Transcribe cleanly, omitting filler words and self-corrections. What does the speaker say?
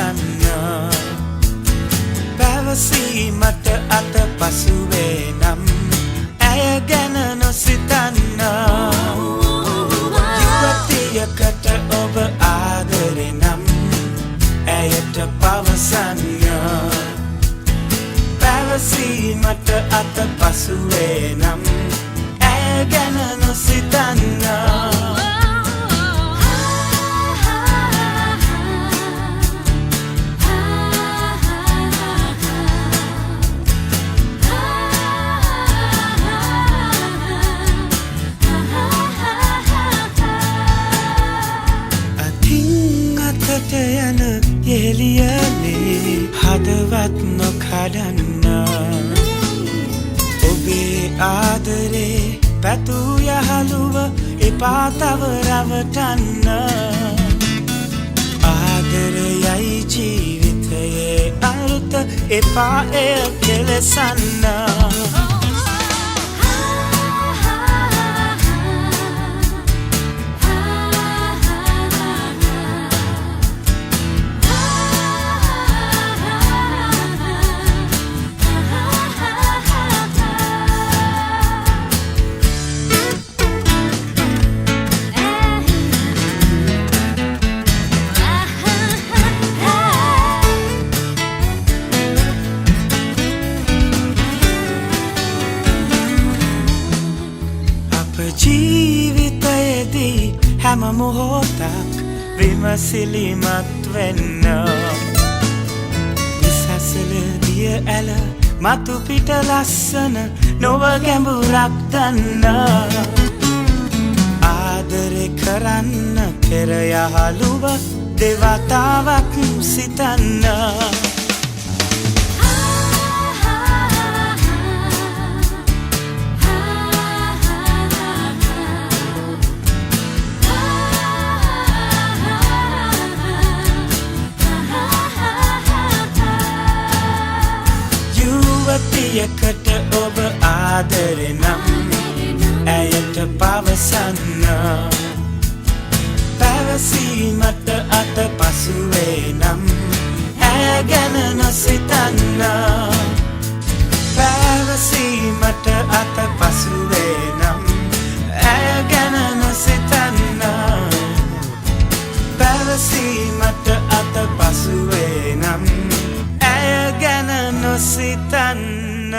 පවසන්න පැවසීමට අත පසුවේ නම් ඇය ගැන නොසිතන්න යුවතියකට ඔබ ආදරේ නම් ඇයට පවසන්න පැවසීමට අත පසුවේ නම් ඇය ගැන නොසිතන්න යන යෙලියනේ හදවත් නොකඩන්න ඔබේ ආදරේ පැතූ යහළුව එපා තව රවටන්න ආදරයයි ජීවිතයේ අරුත එපා එය කෙලසන්න ජීවිතයේදී හැම මොහොතක් විමසිලිමත් වෙන්න විසසල දිය ඇල මතු පිට ලස්සන නොව ගැඹුරක් දන්න ආදරේ කරන්න පෙර යහළුව දෙවතාවක් සිතන්න යුවතියකට ඔබ ආදරේ නම් ඇයට පවසන්න පැවසීමට අත පසුවේ නම් ඇය ගැන නොසිතන්න පැවසීමට අත පසුවේ නම් ඇය ගැන නොසිතන්න පැවසීමට අත පසුවේ නම් ඇය ගැන නොසිතන්න